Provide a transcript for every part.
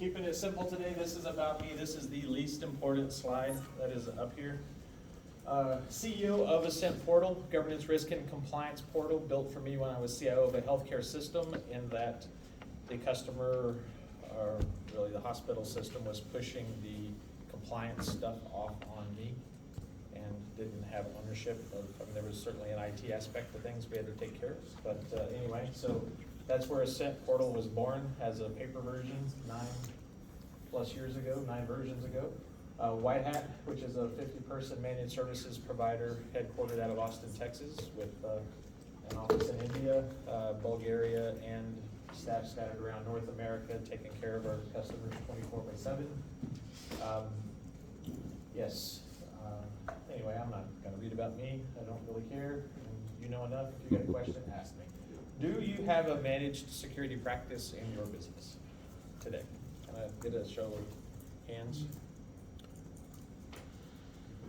Keeping it simple today, this is about me, this is the least important slide that is up here. CEO of Ascent Portal, governance, risk, and compliance portal, built for me when I was CIO of a healthcare system, in that the customer, or really the hospital system, was pushing the compliance stuff off on me and didn't have ownership of, I mean, there was certainly an IT aspect of things we had to take care of, but anyway, so that's where Ascent Portal was born, as a paper version, 9+ years ago, 9 versions ago. White Hat, which is a 50-person managed services provider headquartered out of Austin, Texas, with an office in India, Bulgaria, and staff scattered around North America, taking care of our customers 24/7. Yes. Anyway, I'm not going to read about me. I don't really care. You know enough. If you got a question, ask me. Do you have a managed security practice in your business today? Can I get a show of hands?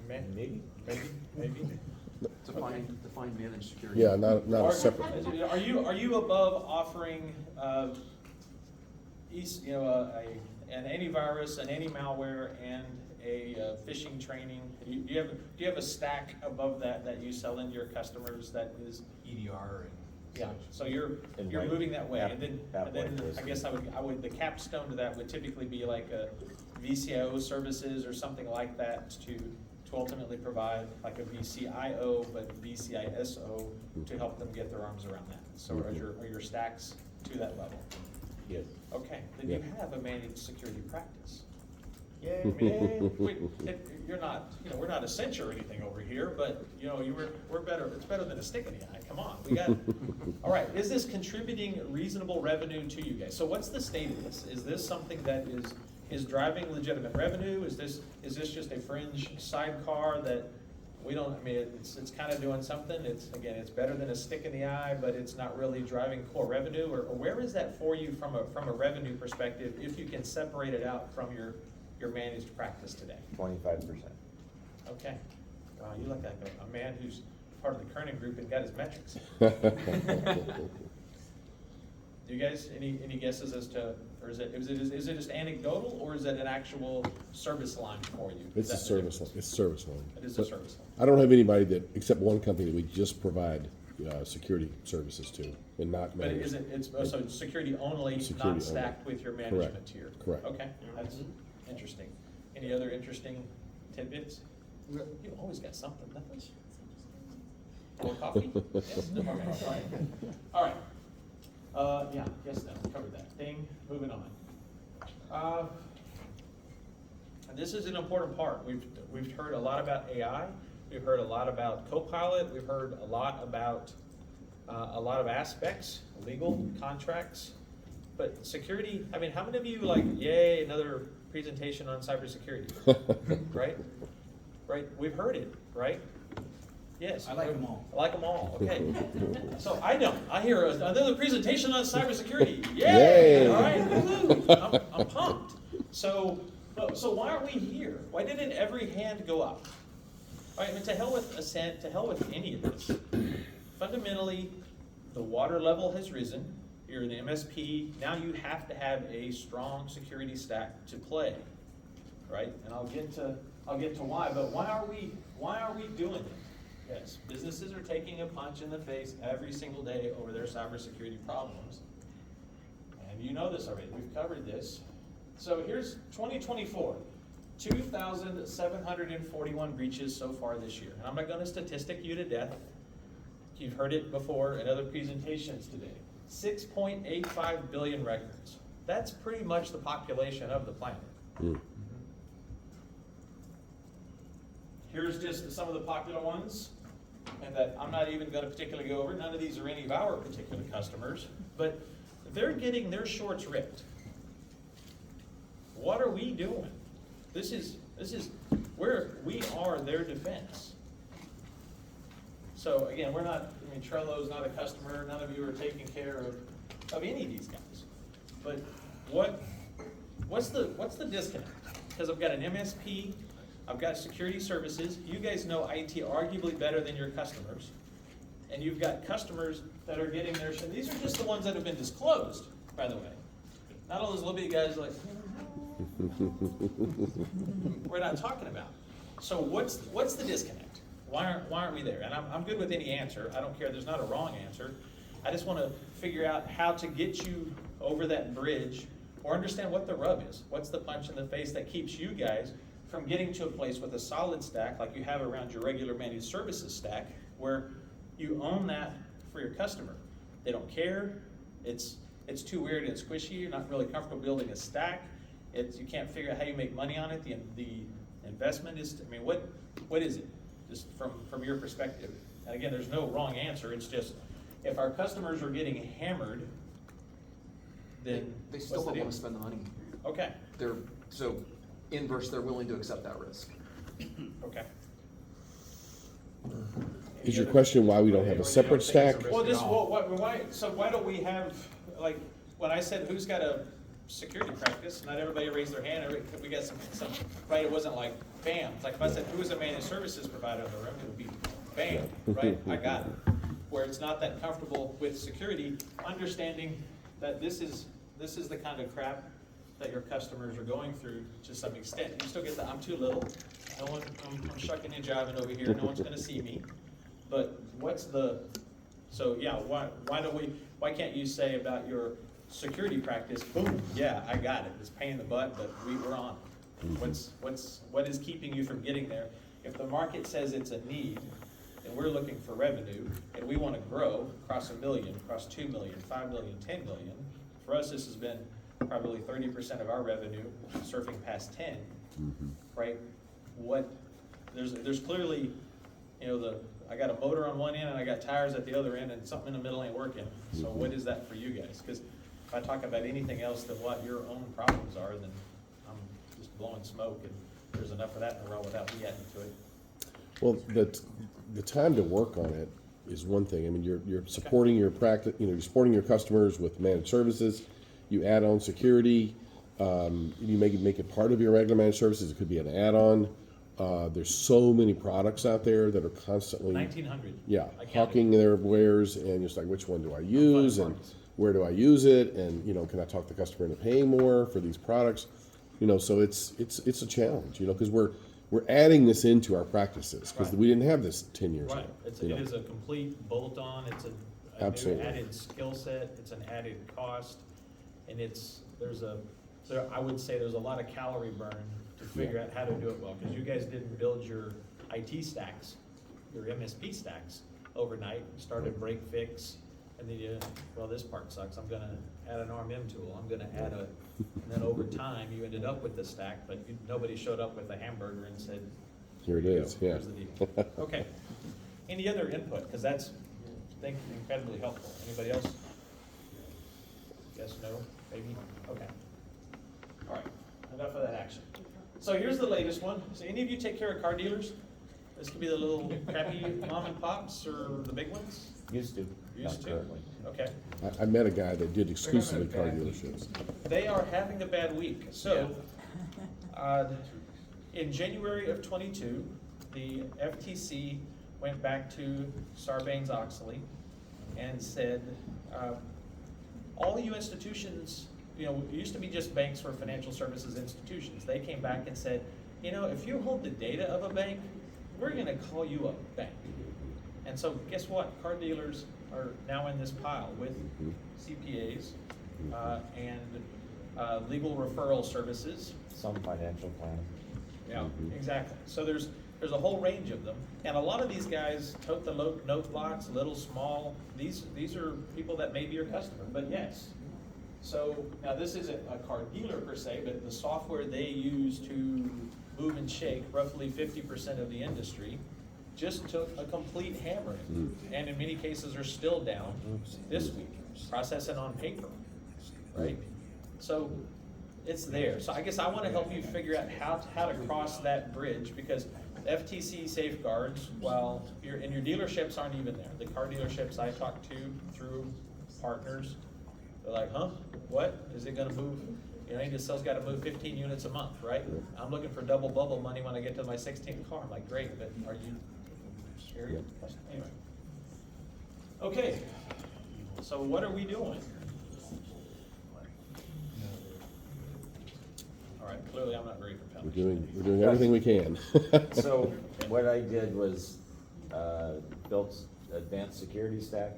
Maybe. Define managed security. Yeah, not a separate. Are you above offering an antivirus, an anti-malware, and a phishing training? Do you have a stack above that you sell into your customers that is EDR and yeah? such. So you're moving that way, and then I guess I would the capstone to that would typically be like a VCIO services or something like that to ultimately provide like a VCIO, but VCISO to help them get their arms around that. So are your stacks to that level? Yes. Okay, then Yeah. you have a managed security practice. Yay. You're not, we're not Accenture or anything over here, but we're better. It's better than a stick in the eye. Come on, we got it. All right, is this contributing reasonable revenue to you guys? So what's the state of this? Is this something that is driving legitimate revenue? Is this just a fringe sidecar that we don't? I mean, it's kind of doing something. It's better than a stick in the eye, but it's not really driving core revenue. Or where is that for you from a revenue perspective, if you can separate it out from your managed practice today? 25%. Okay. Wow, you look like a man who's part of the Kerning group and got his metrics. Do you guys, any guesses as to, or is it just anecdotal, or is it an actual service line for you? It's a service line. It's a service line. It is a But service line. I don't have anybody that, except one company that we just provide security services to, and not But managed. it's so security only, Security not stacked only. with your management tier? Correct. Okay, that's interesting. Any other interesting tidbits? You always got something, nothing? More coffee? Yes, no more coffee. All right. Yeah, yes, no, we covered that. Ding, moving on. And this is an important part. We've heard a lot about AI. We've heard a lot about Copilot. We've heard a lot about a lot of aspects, legal, contracts. But security, I mean, how many of you like, yay, another presentation on cybersecurity? Right? Right? We've heard it, right? Yes. I like them all. I like them all, okay. So I don't. I hear another presentation on cybersecurity. Yay! Yay. All right, woohoo. I'm pumped. So why aren't we here? Why didn't every hand go up? All right, I mean, to hell with Ascent, to hell with any of this. Fundamentally, the water level has risen. You're an MSP. Now you have to have a strong security stack to play, right? And I'll get to why. But why are we doing it? Yes, businesses are taking a punch in the face every single day over their cybersecurity problems. And you know this already, we've covered this. So here's 2024, 2,741 breaches so far this year. And I'm not gonna statistic you to death. You've heard it before in other presentations today. 6.85 billion records. That's pretty much the population of the planet. Here's just some of the popular ones, and that I'm not even going to particularly go over. None of these are any of our particular customers, but they're getting their shorts ripped. What are we doing? This is where we are their defense. So again, we're not, I mean, Trello's not a customer. None of you are taking care of any of these guys. But what's the disconnect? Because I've got an MSP, I've got security services. You guys know IT arguably better than your customers. And you've got customers that are getting their shit. These are just the ones that have been disclosed, by the way. Not all those little bitty guys like, we're not talking about. So what's the disconnect? Why aren't we there? And I'm good with any answer. I don't care. There's not a wrong answer. I just want to figure out how to get you over that bridge or understand what the rub is. What's the punch in the face that keeps you guys from getting to a place with a solid stack like you have around your regular managed services stack where you own that for your customer. They don't care. It's too weird and squishy. You're not really comfortable building a stack. You can't figure out how you make money on it. The investment is, I mean, what is it? Just from your perspective. And again, there's no wrong answer. It's just, if our customers are getting hammered, then They still don't want to spend the money. Okay, So inverse, they're willing to accept that risk. okay. Is your question why we don't have a separate stack? Well, why don't we have, like, when I said who's got a security practice, not everybody raised their hand, we got some, right, it wasn't like bam. It's like if I said who is a managed services provider in the room, it would be bam, right, I got it. Where it's not that comfortable with security, understanding that this is the kind of crap that your customers are going through to some extent. You still get the, I'm too little, I'm shucking and jiving over here, no one's gonna see me. But so yeah, why can't you say about your security practice, boom, yeah, I got it, it's a pain in the butt, but we're on it. What is keeping you from getting there? If the market says it's a need, and we're looking for revenue, and we wanna grow, across 1 million, across 2 million, 5 million, 10 million, for us, this has been probably 30% of our revenue, surfing past 10, right? There's clearly, I got a motor on one end and I got tires at the other end and something in the middle ain't working. So what is that for you guys? Because if I talk about anything else than what your own problems are, then I'm just blowing smoke, and there's enough of that in the row without me adding to it. Well, the time to work on it is one thing. I mean, you're supporting your practice, you're supporting your customers with managed services. You add on security. You make it part of your regular managed services. It could be an add-on. There's so many products out there that are constantly 1,900. yeah, I counted. hawking their wares, and it's like, which one do I use, and where do I use it, and can I talk the customer into paying more for these products? So it's a challenge, because we're adding this into our practices because Right. we didn't have this 10 years Right, ago. it is a complete bolt-on, it's a new Absolutely. added skill set, it's an added cost, and I would say there's a lot of calorie burn to figure out how to do it well, because you guys didn't build your IT stacks, your MSP stacks overnight. You started break fix, and then this part sucks, I'm gonna add an RMM tool, I'm gonna add and then over time, you ended up with the stack, but nobody showed up with a hamburger and said, Here it "Here you is, go, yeah. here's the deal." Okay, any other input, because that's, I think, incredibly helpful. Anybody else? Yes, no, maybe, okay. All right, enough of that action. So here's the latest one. So any of you take care of car dealers? This could be the little crappy mom and pops or the big ones? Used to. Used Not to? currently. Okay. I met a guy that did exclusively car dealerships. They are having a bad week. So, in January of '22, the FTC went back to Sarbanes-Oxley and said, all you institutions, it used to be just banks were financial services institutions. They came back and said, if you hold the data of a bank, we're gonna call you a bank. And so guess what? Car dealers are now in this pile with CPAs and legal referral services. Some financial planning. Yeah, exactly. So there's a whole range of them, and a lot of these guys tote the note blocks, little, small. These are people that may be your customer, but yes. So now this isn't a car dealer per se, but the software they use to move and shake roughly 50% of the industry just took a complete hammering, and in many cases are still down this week, processing on paper, right? So it's there. So I guess I want to help you figure out how to cross that bridge, because FTC safeguards, while your dealerships aren't even there. The car dealerships I talk to through partners, they're like, huh, what? Is it gonna move? He just sells, got to move 15 units a month, right? I'm looking for double bubble money when I get to my 16th car. I'm like, great, but are you serious? Anyway. Okay, so what are we doing? All right, Clearly, I'm not very compelling. We're doing everything we can. So what I did was, built advanced security stack.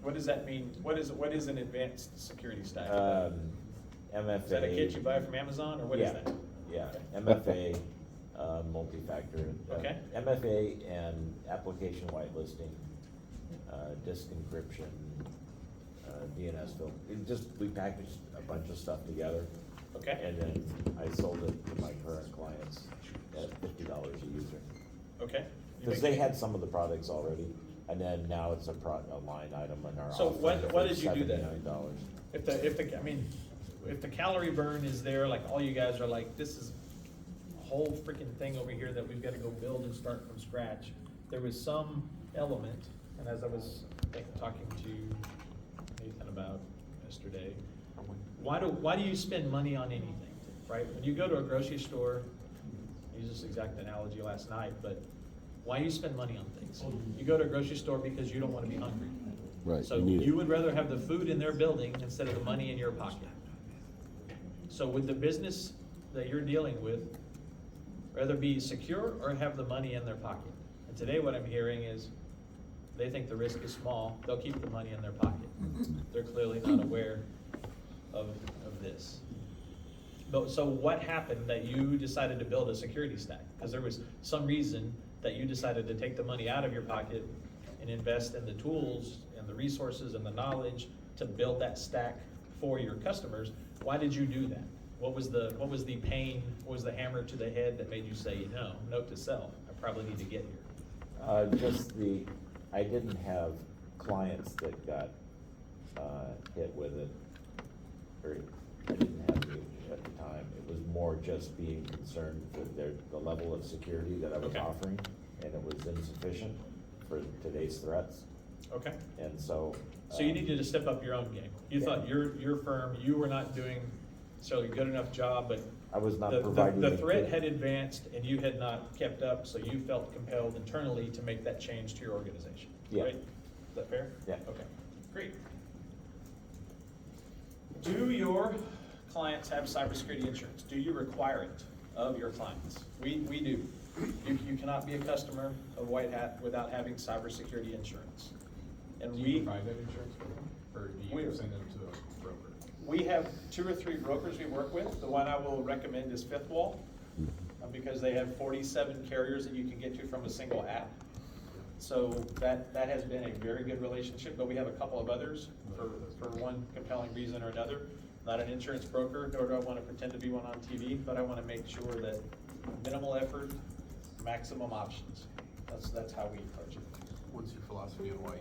What does that mean? What is an advanced security stack? MFA. Is that a kit you buy from Amazon, or what is Yeah, that? yeah, MFA, multi-factor. Okay. MFA and application whitelisting, disk encryption, DNS filter. We packaged a bunch of stuff together. Okay. And then I sold it to my current clients at $50 a user. Okay. You Because make- they had some of the products already, and then now it's a line item in our So offering what for did you do then? $79. If the calorie burn is there, like all you guys are like, this is a whole freaking thing over here that we've gotta go build and start from scratch. There was some element, and as I was talking to Nathan about yesterday, why do you spend money on anything, right? When you go to a grocery store, I used this exact analogy last night, but why you spend money on things? You go to a grocery store because you don't wanna be hungry. Right, So you need it. you would rather have the food in their building instead of the money in your pocket. So with the business that you're dealing with, rather be secure or have the money in their pocket? And today what I'm hearing is, they think the risk is small, they'll keep the money in their pocket. They're clearly not aware of this. But, so what happened that you decided to build a security stack? Because there was some reason that you decided to take the money out of your pocket and invest in the tools and the resources and the knowledge to build that stack for your customers. Why did you do that? What was the pain, what was the hammer to the head that made you say, no, note to self, I probably need to get here? I didn't have clients that got, hit with it, or I didn't have the at the time. It was more just being concerned with the level of security that I was Okay. offering, and it was insufficient for today's threats, Okay. and so. So you needed to step up your own game. You Yeah. thought your firm, you were not doing necessarily a good enough job, but I was not the providing. the the threat kit. had advanced and you had not kept up, so you felt compelled internally to make that change to your organization, Yeah. right? Is that fair? Yeah. Okay, great. Do your clients have cybersecurity insurance? Do you require it of your clients? We do. You cannot be a customer of White Hat without having cybersecurity insurance. And Do you provide that insurance for them, or do you We- send them to a broker? We have 2 or 3 brokers we work with. The one I will recommend is Fifth Wall, because they have 47 carriers that you can get to from a single app. So that has been a very good relationship, but we have a couple of others for one compelling reason or another. Not an insurance broker, nor do I want to pretend to be one on TV, but I want to make sure that minimal effort, maximum options. That's how we approach it. What's your philosophy on why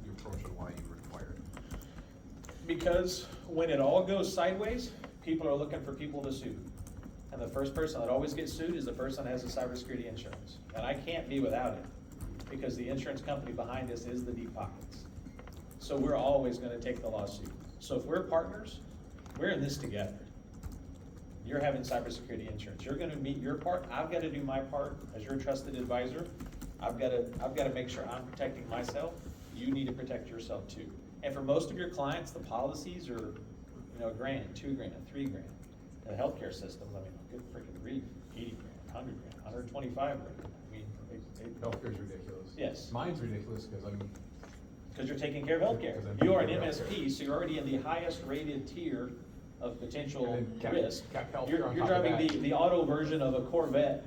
you approach and why you require it? Because when it all goes sideways, people are looking for people to sue. And the first person that always gets sued is the person that has a cybersecurity insurance. And I can't be without it, because the insurance company behind us is the deep pockets. So we're always gonna take the lawsuit. So if we're partners, we're in this together. You're having cybersecurity insurance. You're gonna meet your part. I've gotta do my part as your trusted advisor. I've gotta make sure I'm protecting myself. You need to protect yourself too. And for most of your clients, the policies are, $1,000, $2,000, $3,000. In the healthcare system, I mean, good freaking grief, 80 grand, 100 grand, 125 grand. I mean, Healthcare's ridiculous. Yes. Mine's ridiculous, because because you're taking care of healthcare. Because I'm You are an taking care of MSP, so you're already in the highest rated tier of potential And then cap- risk. cap healthcare You're on you're top of driving that. the auto version of a Corvette,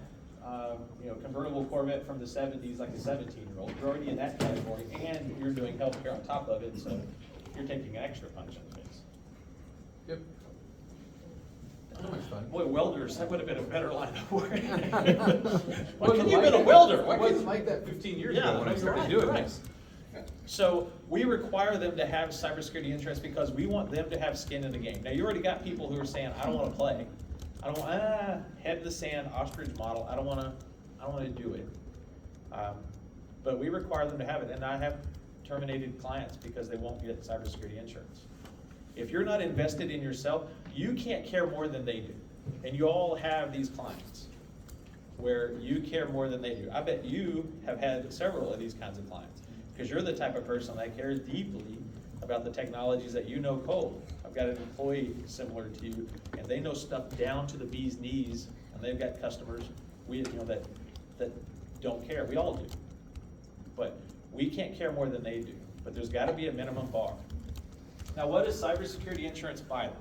convertible Corvette from the 70s, like a 17-year-old. You're already in that category, and you're doing healthcare on top of it, so you're taking an extra punch in the face. yep. So much fun. Boy, welders, that would have been a better line of work. Why Wasn't couldn't you like have been a that- welder? Why couldn't- Wasn't like that 15 years Yeah, ago when I you're started right, doing right. this. So we require them to have cybersecurity insurance because we want them to have skin in the game. Now, you already got people who are saying, I don't want to play. I don't want, head in the sand, ostrich model. I don't want to do it. But we require them to have it, and I have terminated clients because they won't get cybersecurity insurance. If you're not invested in yourself, you can't care more than they do. And you all have these clients where you care more than they do. I bet you have had several of these kinds of clients, because you're the type of person that cares deeply about the technologies that you know cold. I've got an employee similar to you, and they know stuff down to the bee's knees, and they've got customers, that don't care, we all do. But we can't care more than they do, but there's gotta be a minimum bar. Now, what is cybersecurity insurance bylaw?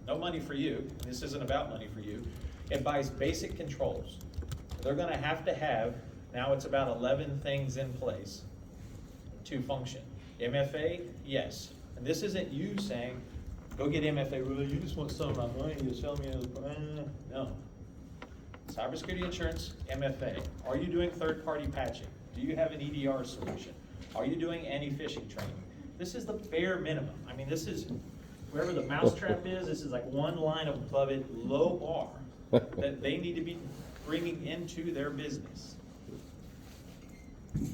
No money for you, and this isn't about money for you. It buys basic controls. They're gonna have to have, now it's about 11 things in place to function. MFA, yes. And this isn't you saying, go get MFA, well, you just want some of my money, you're selling me, no. Cybersecurity insurance, MFA. Are you doing third-party patching? Do you have an EDR solution? Are you doing anti-phishing training? This is the bare minimum. I mean, this is, wherever the mousetrap is, this is like one line above it, low bar, that they need to be bringing into their business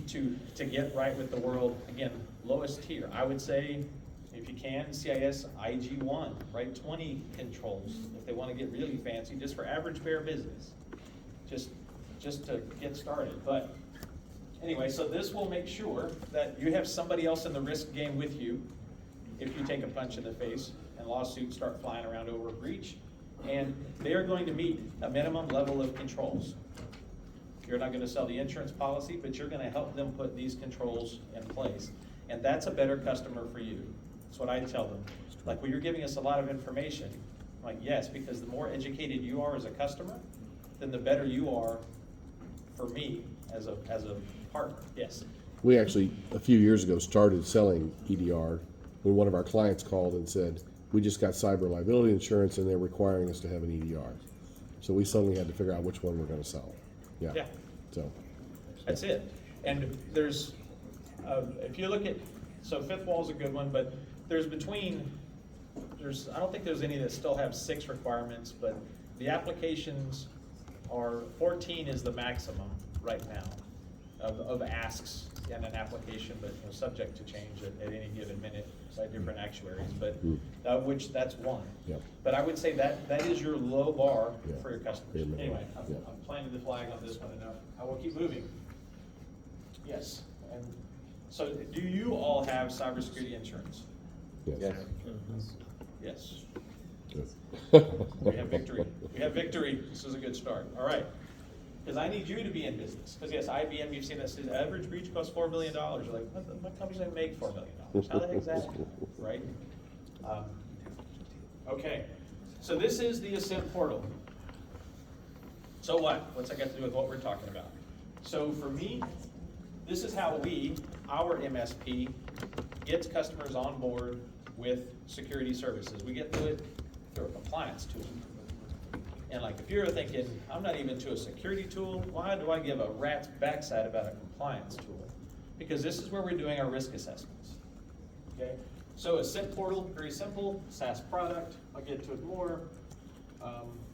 to get right with the world. Again, lowest tier. I would say, if you can, CIS IG1, right? 20 controls if they want to get really fancy, just for average bare business, just to get started. But anyway, so this will make sure that you have somebody else in the risk game with you if you take a punch in the face and lawsuits start flying around over a breach. And they are going to meet a minimum level of controls. You're not gonna sell the insurance policy, but you're gonna help them put these controls in place. And that's a better customer for you. That's what I tell them. Like, well, you're giving us a lot of information. I'm like, yes, because the more educated you are as a customer, then the better you are for me as a partner. Yes. We actually, a few years ago, started selling EDR when one of our clients called and said, we just got cyber liability insurance and they're requiring us to have an EDR. So we suddenly had to figure out which one we're gonna sell. Yeah. So, That's it. And there's, if you look at, so fifth wall is a good one, but I don't think there's any that still have 6 requirements, but the applications are, 14 is the maximum right now of asks in an application, but subject to change at any given minute by different actuaries, but which that's one. Yeah. But I would say that is your low bar Yeah. for your customers. Bare minimum. Anyway, I'm Yeah. planting the flag on this one enough. I will keep moving. Yes, and so do you all have cybersecurity insurance? yes. Yes. Yes. Good. We have victory. We have victory. This is a good start. All right. Because I need you to be in business. Because yes, IBM, you've seen that says average breach costs $4 million. You're like, what companies don't make $4 million? How the heck is that? Right? Okay. So this is the Ascent portal. So what? What's that got to do with what we're talking about? So for me, this is how our MSP, gets customers on board with security services. We get to it through a compliance tool. And like, if you're thinking, I'm not even to a security tool, why do I give a rat's backside about a compliance tool? Because this is where we're doing our risk assessments. Okay? So Ascent portal, very simple, SaaS product. I'll get to it more.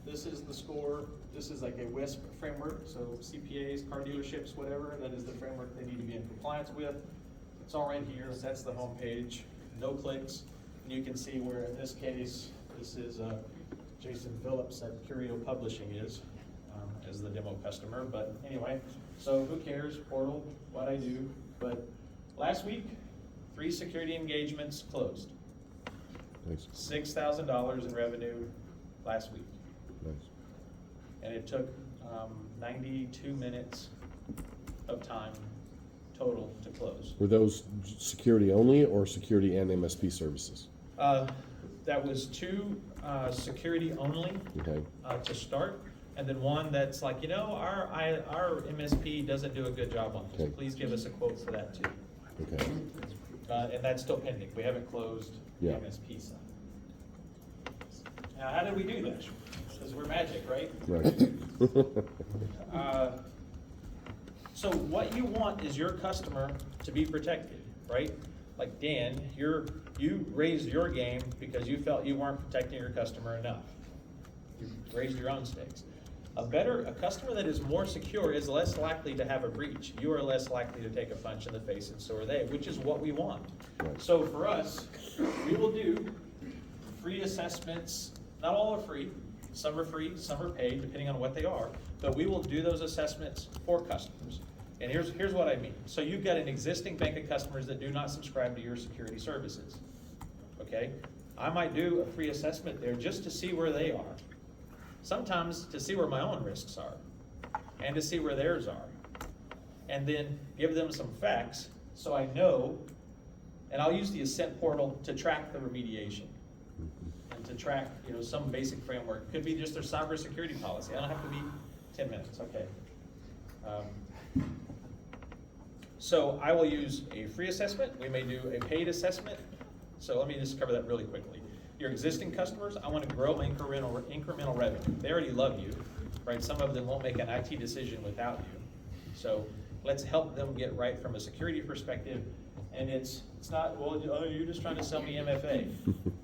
This is the score. This is like a WISP framework. So CPAs, car dealerships, whatever, that is the framework they need to be in compliance with. It's all right here. That's the home page. No clicks. And you can see where in this case, this is Jason Phillips at Curio Publishing is as the demo customer. But anyway, so who cares? Portal, what I do. But last week, 3 security engagements closed. Nice. $6,000 in revenue last week. Nice. And it took 92 minutes of time total to close. Were those security only or security and MSP services? That was 2 security only Okay. to start, and then 1 that's like, our MSP doesn't do a good job on this. Okay. Please give us a quote for that too. Okay. And that's still pending. We haven't closed the Yeah. MSP side. Now, how did we do that? Because we're magic, right? Right. So what you want is your customer to be protected, right? Like Dan, you raised your game because you felt you weren't protecting your customer enough. You raised your own stakes. A customer that is more secure is less likely to have a breach. You are less likely to take a punch in the face, and so are they, which is what we want. Right. So for us, we will do free assessments. Not all are free. Some are free, some are paid, depending on what they are. But we will do those assessments for customers. And here's what I mean. So you've got an existing bank of customers that do not subscribe to your security services. Okay? I might do a free assessment there just to see where they are. Sometimes to see where my own risks are and to see where theirs are. And then give them some facts so I know, and I'll use the Ascent portal to track the remediation and to track, you know, some basic framework. Could be just their cybersecurity policy. I don't have to be 10 minutes, okay. So I will use a free assessment. We may do a paid assessment. So let me just cover that really quickly. Your existing customers, I want to grow incremental revenue. They already love you, right? Some of them won't make an IT decision without you. So let's help them get right from a security perspective. And it's not, well, oh, you're just trying to sell me MFA.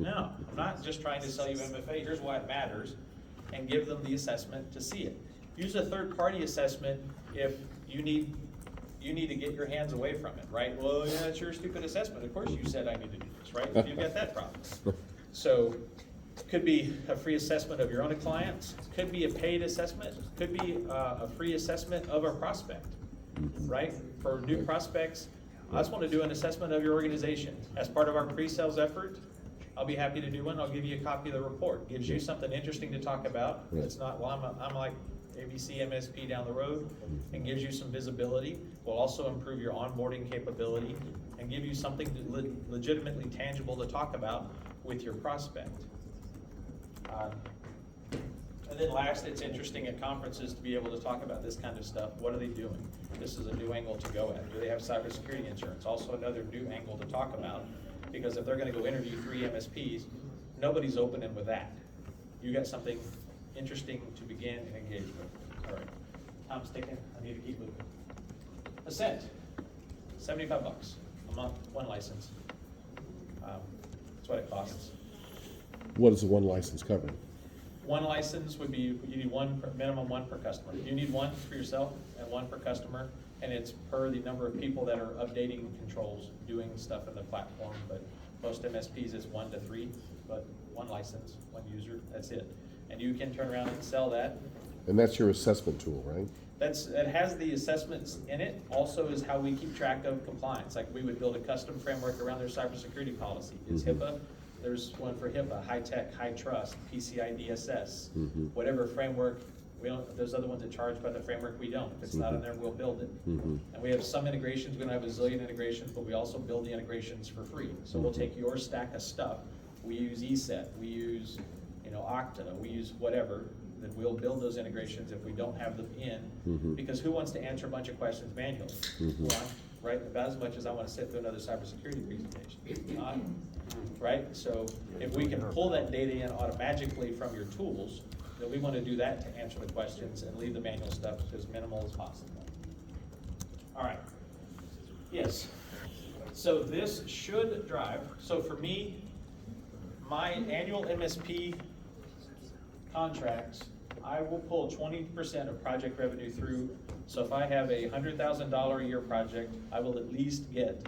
No, I'm not just trying to sell you MFA. Here's why it matters. And give them the assessment to see it. Use a third-party assessment if you need to get your hands away from it, right? Well, yeah, it's your stupid assessment. Of course you said I need to do this, right? If you've got that problem. So, could be a free assessment of your own clients, could be a paid assessment, could be a free assessment of a prospect, right? For new prospects, I just want to do an assessment of your organization. As part of our pre-sales effort, I'll be happy to do one. I'll give you a copy of the report. Gives you something interesting to talk about. It's not, well, I'm like ABC MSP down the road, and gives you some visibility. Will also improve your onboarding capability and give you something legitimately tangible to talk about with your prospect. And then last, it's interesting at conferences to be able to talk about this kind of stuff. What are they doing? This is a new angle to go at. Do they have cybersecurity insurance? Also another new angle to talk about, because if they're gonna go interview 3 MSPs, nobody's opening with that. You got something interesting to begin and engage with. All right, time's ticking, I need to keep moving. Ascent, $75 a month, 1 license. That's what it costs. What is the one license cover? 1 license would be, you need minimum one per customer. You need 1 for yourself and 1 per customer, and it's per the number of people that are updating controls, doing stuff in the platform, but most MSPs is 1 to 3, but 1 license, 1 user, that's it. And you can turn around and sell that. And that's your assessment tool, right? It has the assessments in it, also is how we keep track of compliance. Like we would build a custom framework around their cybersecurity policy. It's HIPAA, there's one for HIPAA, high tech, high trust, PCI DSS, whatever framework. We don't, there's other ones that charge by the framework, we don't. If it's not in there, we'll build it. And we have some integrations, we don't have a zillion integrations, but we also build the integrations for free. So we'll take your stack of stuff, we use ESET, we use, you know, Okta, we use whatever, then we'll build those integrations if we don't have them in, because who wants to answer a bunch of questions manually? Well, right, about as much as I want to sit through another cybersecurity presentation. Right, so if we can pull that data in automatically from your tools, then we want to do that to answer the questions and leave the manual stuff as minimal as possible. All right, yes, so this should drive, so for me, my annual MSP contracts, I will pull 20% of project revenue through. So if I have a $100,000 a year project, I will at least get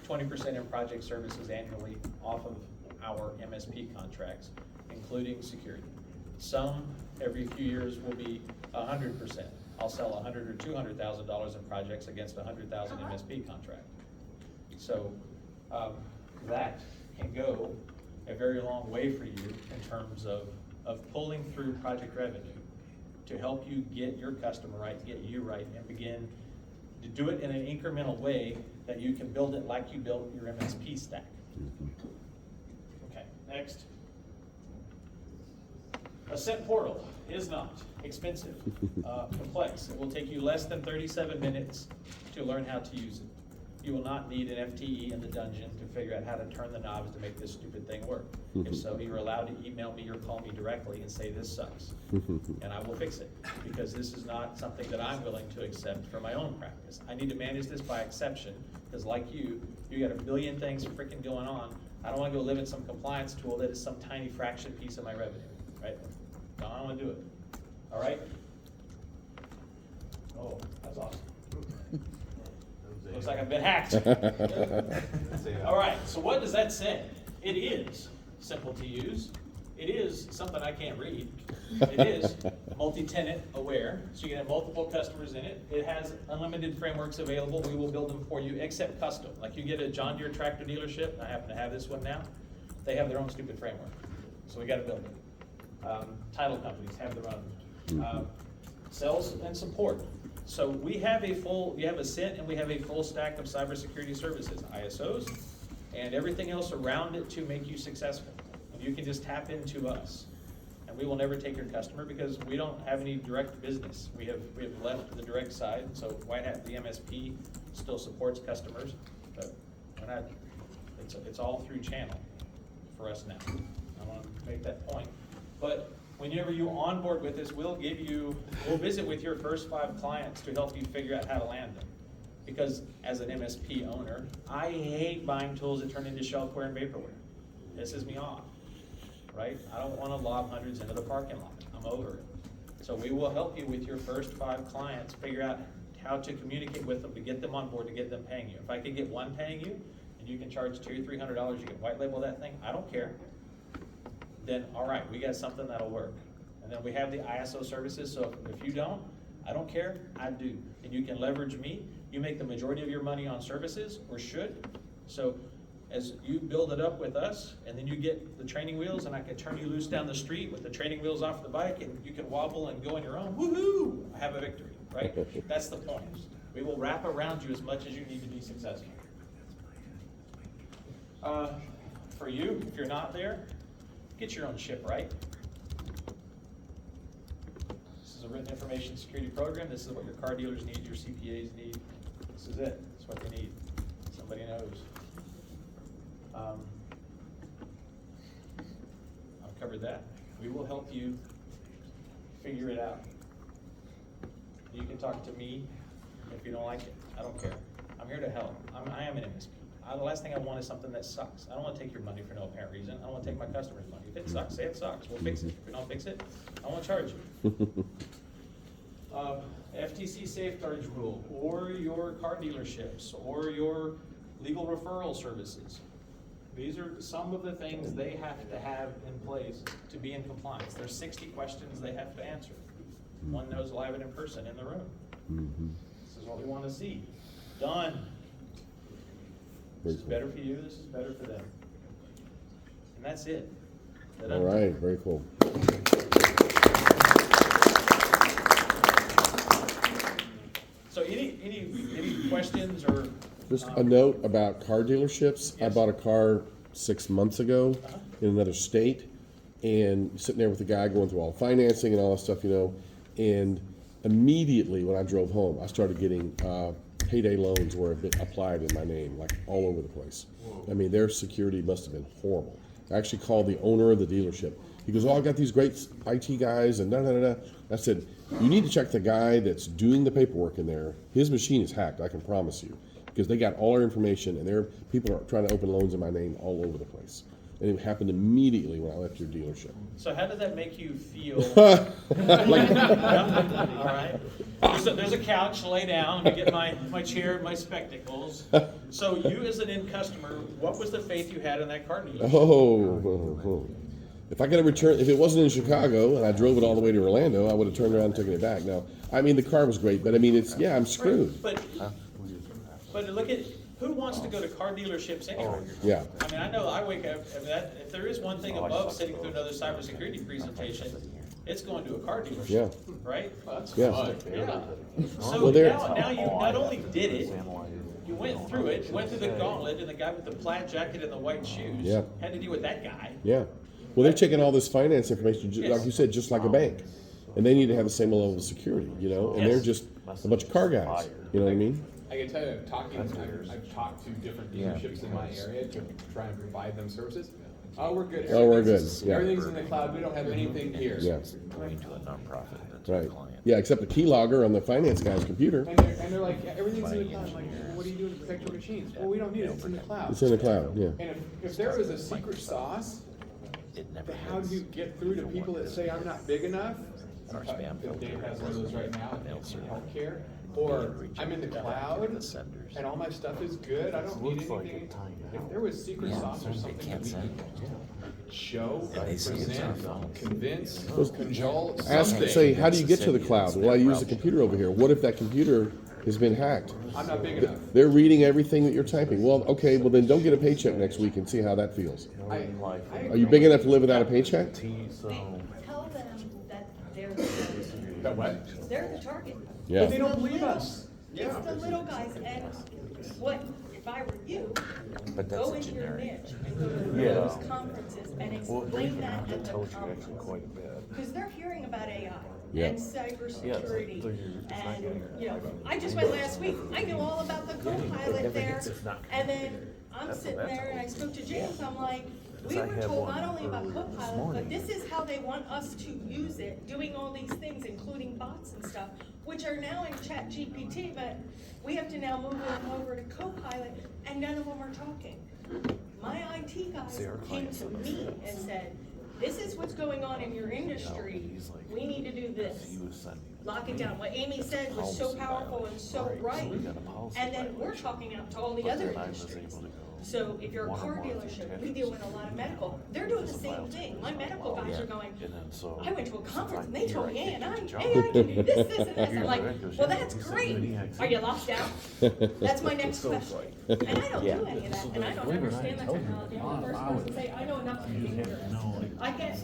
20% in project services annually off of our MSP contracts, including security. Some every few years will be 100%. I'll sell $100,000 or $200,000 in projects against a $100,000 MSP contract. So that can go a very long way for you in terms of pulling through project revenue to help you get your customer right, get you right, and begin to do it in an incremental way that you can build it like you built your MSP stack. Okay, next. Ascent Portal is not expensive, complex. It will take you less than 37 minutes to learn how to use it. You will not need an FTE in the dungeon to figure out how to turn the knobs to make this stupid thing work. If so, you're allowed to email me or call me directly and say this sucks. And I will fix it, because this is not something that I'm willing to accept for my own practice. I need to manage this by exception, because like you got a billion things freaking going on. I don't want to go live in some compliance tool that is some tiny fraction piece of my revenue, right? No, I don't want to do it. All right? Oh, that's awesome. Looks like I've been hacked. All right, so what does that say? It is simple to use. It is something I can't read. It is multi-tenant aware, so you can have multiple customers in it. It has unlimited frameworks available. We will build them for you, except custom. Like you get a John Deere tractor dealership, I happen to have this one now. They have their own stupid framework, so we gotta build it. Title companies have their own. Sales and support. So we have you have Ascent and we have a full stack of cybersecurity services, ISOs, and everything else around it to make you successful. And you can just tap into us. And we will never take your customer because we don't have any direct business. We have left the direct side, so White Hat, the MSP, still supports customers, but we're not, it's all through channel for us now. I want to make that point. But whenever you onboard with us, we'll visit with your first 5 clients to help you figure out how to land them. Because as an MSP owner, I hate buying tools that turn into shelfware and vaporware. It pisses me off, right? I don't want to lob hundreds into the parking lot. I'm over it. So we will help you with your first 5 clients, figure out how to communicate with them to get them on board, to get them paying you. If I could get one paying you, and you can charge $200 or $300, you can white label that thing, I don't care. Then, all right, we got something that'll work. And then we have the ISO services, so if you don't, I don't care, I do. And you can leverage me. You make the majority of your money on services, or should. So as you build it up with us, and then you get the training wheels, and I can turn you loose down the street with the training wheels off the bike, and you can wobble and go on your own, woohoo, I have a victory, right? That's the point. We will wrap around you as much as you need to be successful. For you, if you're not there, get your own ship right. This is a written information security program. This is what your car dealers need, your CPAs need. This is it. It's what they need. Somebody knows. I've covered that. We will help you figure it out. You can talk to me if you don't like it. I don't care. I'm here to help. I am an MSP. The last thing I want is something that sucks. I don't want to take your money for no apparent reason. I don't want to take my customer's money. If it sucks, say it sucks. We'll fix it. If we don't fix it, I won't charge you. FTC safeguards rule, or your car dealerships, or your legal referral services. These are some of the things they have to have in place to be in compliance. There's 60 questions they have to answer. One knows live and in person in the room. This is what we want to see. Done. This is better for you, this is better for them. And that's it. All right, very cool. So any questions or? Just a note about car dealerships. I Yes. bought a car 6 months ago in another state, and sitting there with the guy going through all the financing and all that stuff, and immediately when I drove home, I started getting payday loans were a bit applied in my name, like all over the place. I mean, their security must have been horrible. I actually called the owner of the dealership. He goes, "Oh, I got these great IT guys," and da-da-da-da. I said, "You need to check the guy that's doing the paperwork in there. His machine is hacked, I can promise you. Because they got all our information, and people are trying to open loans in my name all over the place." And it happened immediately when I left your dealership. So how did that make you feel? Like, All right. There's a couch, lay down, let me get my chair and my spectacles. So you as an end customer, what was the faith you had in that car dealership? If I got a return, if it wasn't in Chicago and I drove it all the way to Orlando, I would have turned around and taken it back. Now, I mean, the car was great, but I mean, I'm screwed. But look at, who wants to go to car dealerships anyway? Yeah. I mean, I know I wake up, if there is one thing above sitting through another cybersecurity presentation, it's going to a car dealership, Yeah. right? Yeah. Yeah. So Well, there- now you not only did it, you went through it, you went through the gauntlet, and the guy with the plaid jacket and the white shoes Yeah. had to deal with that guy. Yeah. Well, they're taking all this finance information, like you said, just like a bank. And they need to have the same level of security, And they're Yes. just a bunch of car guys. You know what I mean? I can tell you, I've talked to different dealerships in my area to try and provide them services. Oh, we're good. Oh, we're good, Everything's- yeah. Everything's in the cloud, we don't have anything here. Yeah. Going to a nonprofit, that's our Right. client. Yeah, except the keylogger on the finance guy's computer. And they're like, yeah, everything's in the cloud. I'm like, well, what are you doing to protect your machines? Well, we don't need it, it's in the cloud. It's in the cloud, yeah. And if there was a secret sauce, It never how do you get through to people that say, I'm not big enough? Our spam Because Dave has one of those right now, They'll it's for see. healthcare. Or I'm in the cloud The senders. and all my stuff is good, I don't need anything. If there was secret sauce or something that we could show, And they see it's present, on phones. convince, cajole, Ask, something. say, how do you get to the cloud? Well, I use the computer over here. What if that computer has been hacked. I'm not big enough. They're reading everything that you're typing. Well, okay, well then don't get a paycheck next week and see how that feels. Are you big enough to live without a paycheck? Tell them that they're the target. That what? They're the target. Yeah. They don't believe us. It's the little guys, and what, if I were you, go into your niche and go to those conferences and explain that at the conference. Because they're hearing about AI Yeah. and cybersecurity, and, you know, I just went last week, I knew all about the co-pilot there, and then I'm sitting there and I spoke to James, I'm like, we were told not only about co-pilot, but this is how they want us to use it, doing all these things, including bots and stuff, which are now in Chat GPT, but we have to now move them over to co-pilot, and none of them are talking. My IT guys came to me and said, this is what's going on in your industry, we need to do this. Lock it down. What Amy said was so powerful and so right. And then we're talking out to all the other industries. So if you're a car dealership, we deal with a lot of medical. They're doing the same thing. My medical guys are going, I went to a conference and they told me AI can do this, and this. I'm like, well, that's great. Are you locked out? That's my next question. And I don't do any of that, and I don't understand the technology. I'm the first person to say, I know enough to be here. I get